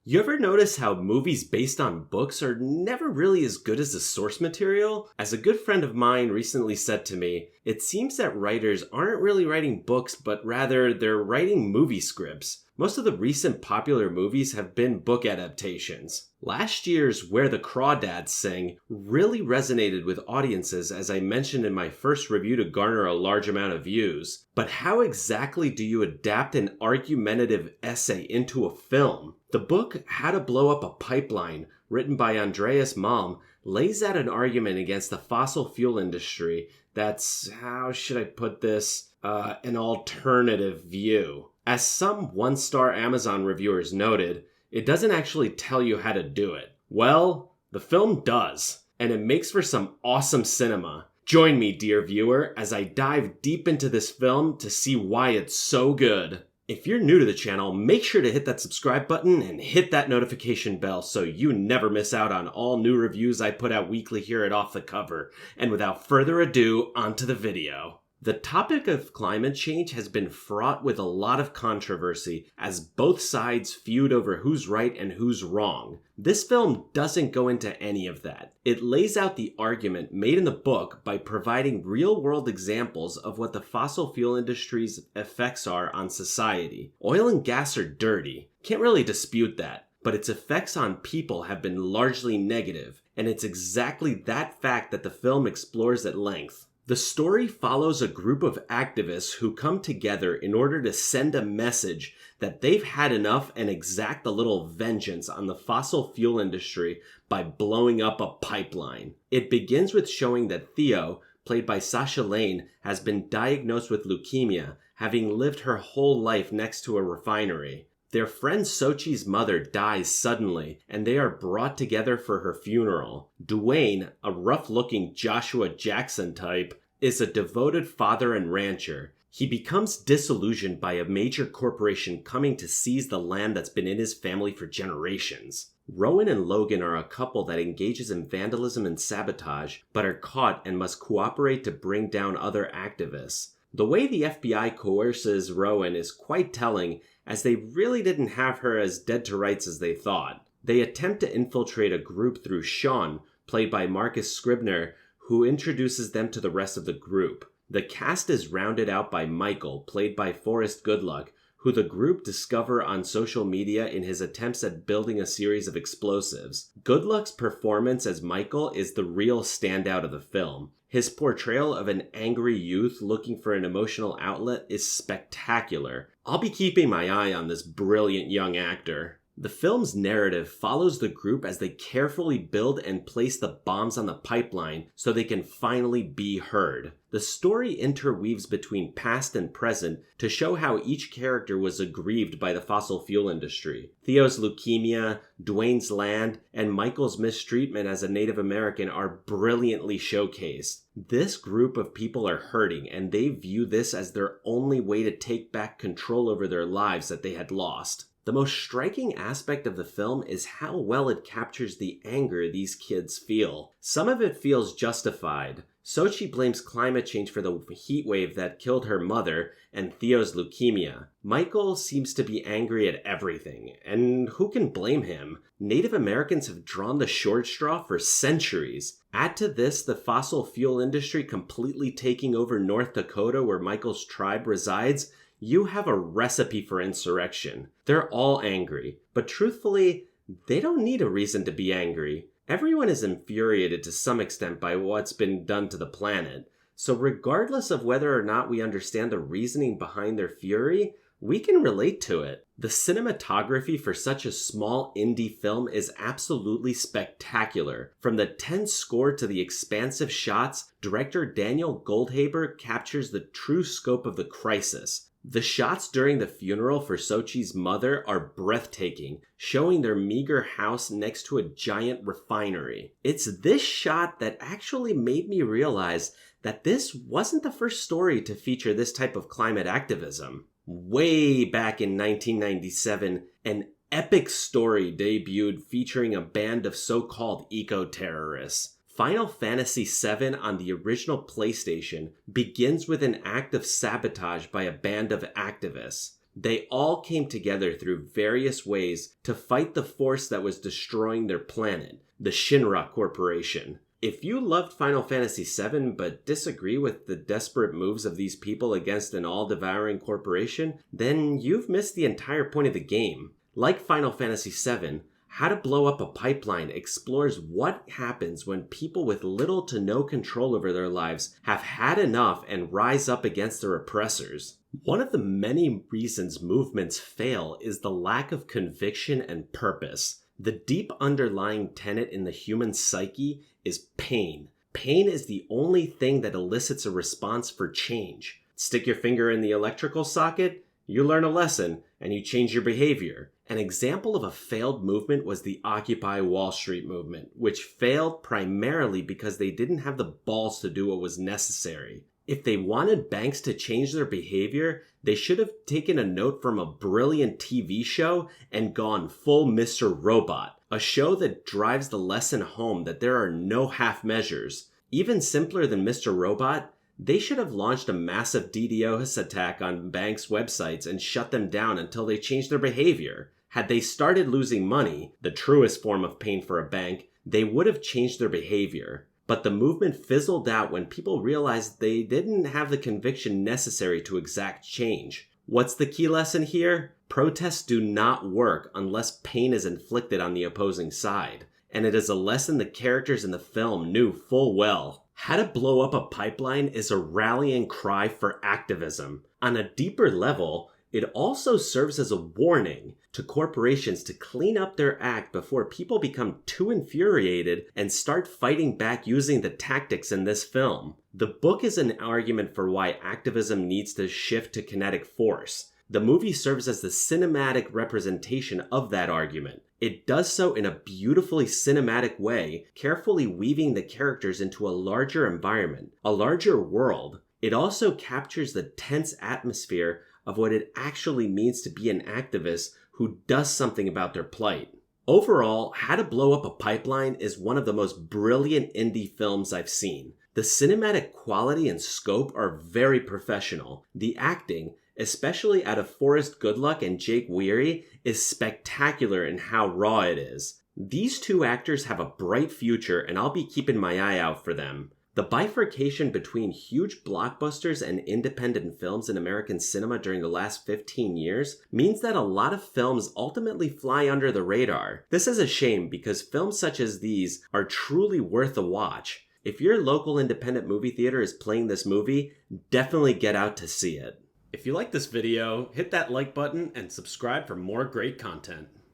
You ever notice how movies based on books are never really as good as the source material? As a good friend of mine recently said to me, it seems that writers aren't really writing books, but rather they're writing movie scripts. Most of the recent popular movies have been book adaptations. Last year's Where the Crawdads Sing really resonated with audiences, as I mentioned in my first review, to garner a large amount of views. But how exactly do you adapt an argumentative essay into a film? The book How to Blow Up a Pipeline, written by Andreas Malm, lays out an argument against the fossil fuel industry that's, how should I put this, an alternative view. As some one-star Amazon reviewers noted, it doesn't actually tell you how to do it. Well, the film does, and it makes for some awesome cinema. Join me, dear viewer, as I dive deep into this film to see why it's so good. If you're new to the channel, make sure to hit that subscribe button and hit that notification bell so you never miss out on all new reviews I put out weekly here at Off the Cover. And without further ado, onto the video. The topic of climate change has been fraught with a lot of controversy as both sides feud over who's right and who's wrong. This film doesn't go into any of that. It lays out the argument made in the book by providing real-world examples of what the fossil fuel industry's effects are on society. Oil and gas are dirty. Can't really dispute that. But its effects on people have been largely negative, and it's exactly that fact that the film explores at length. The story follows a group of activists who come together in order to send a message that they've had enough and exact a little vengeance on the fossil fuel industry by blowing up a pipeline. It begins with showing that Theo, played by Sasha Lane, has been diagnosed with leukemia, having lived her whole life next to a refinery. Their friend Sochi's mother dies suddenly, and they are brought together for her funeral. Duane, a rough-looking Joshua Jackson type, is a devoted father and rancher. He becomes disillusioned by a major corporation coming to seize the land that's been in his family for generations. Rowan and Logan are a couple that engages in vandalism and sabotage, but are caught and must cooperate to bring down other activists. The way the FBI coerces Rowan is quite telling, as they really didn't have her as dead to rights as they thought. They attempt to infiltrate a group through Sean, played by Marcus Scribner, who introduces them to the rest of the group. The cast is rounded out by Michael, played by Forrest Goodluck, who the group discover on social media in his attempts at building a series of explosives. Goodluck's performance as Michael is the real standout of the film. His portrayal of an angry youth looking for an emotional outlet is spectacular. I'll be keeping my eye on this brilliant young actor. The film's narrative follows the group as they carefully build and place the bombs on the pipeline so they can finally be heard. The story interweaves between past and present to show how each character was aggrieved by the fossil fuel industry. Theo's leukemia, Duane's land, and Michael's mistreatment as a Native American are brilliantly showcased. This group of people are hurting, and they view this as their only way to take back control over their lives that they had lost. The most striking aspect of the film is how well it captures the anger these kids feel. Some of it feels justified. Sochi blames climate change for the heat wave that killed her mother and Theo's leukemia. Michael seems to be angry at everything, and who can blame him? Native Americans have drawn the short straw for centuries. Add to this the fossil fuel industry completely taking over North Dakota, where Michael's tribe resides, you have a recipe for insurrection. They're all angry, but truthfully, they don't need a reason to be angry. Everyone is infuriated to some extent by what's been done to the planet, so regardless of whether or not we understand the reasoning behind their fury, we can relate to it. The cinematography for such a small indie film is absolutely spectacular. From the tense score to the expansive shots, director Daniel Goldhaber captures the true scope of the crisis. The shots during the funeral for Sochi's mother are breathtaking, showing their meager house next to a giant refinery. It's this shot that actually made me realize that this wasn't the first story to feature this type of climate activism. Way back in 1997, an epic story debuted featuring a band of so-called eco-terrorists. Final Fantasy VII on the original PlayStation begins with an act of sabotage by a band of activists. They all came together through various ways to fight the force that was destroying their planet, the Shinra Corporation. If you loved Final Fantasy VII but disagree with the desperate moves of these people against an all-devouring corporation, then you've missed the entire point of the game. Like Final Fantasy VII, How to Blow Up a Pipeline explores what happens when people with little to no control over their lives have had enough and rise up against their oppressors. One of the many reasons movements fail is the lack of conviction and purpose. The deep underlying tenet in the human psyche is pain. Pain is the only thing that elicits a response for change. Stick your finger in the electrical socket, you learn a lesson, and you change your behavior. An example of a failed movement was the Occupy Wall Street movement, which failed primarily because they didn't have the balls to do what was necessary. If they wanted banks to change their behavior, they should have taken a note from a brilliant TV show and gone full Mr. Robot, a show that drives the lesson home that there are no half measures. Even simpler than Mr. Robot, they should have launched a massive DDoS attack on banks' websites and shut them down until they changed their behavior. Had they started losing money, the truest form of pain for a bank, they would have changed their behavior. But the movement fizzled out when people realized they didn't have the conviction necessary to exact change. What's the key lesson here? Protests do not work unless pain is inflicted on the opposing side. And it is a lesson the characters in the film knew full well. How to Blow Up a Pipeline is a rallying cry for activism. On a deeper level, it also serves as a warning to corporations to clean up their act before people become too infuriated and start fighting back using the tactics in this film. The book is an argument for why activism needs to shift to kinetic force. The movie serves as the cinematic representation of that argument. It does so in a beautifully cinematic way, carefully weaving the characters into a larger environment, a larger world. It also captures the tense atmosphere of what it actually means to be an activist who does something about their plight. Overall, How to Blow Up a Pipeline is one of the most brilliant indie films I've seen. The cinematic quality and scope are very professional. The acting, especially out of Forrest Goodluck and Jake Weary, is spectacular in how raw it is. These two actors have a bright future, and I'll be keeping my eye out for them. The bifurcation between huge blockbusters and independent films in American cinema during the last 15 years means that a lot of films ultimately fly under the radar. This is a shame because films such as these are truly worth a watch. If your local independent movie theater is playing this movie, definitely get out to see it. If you like this video, hit that like button and subscribe for more great content.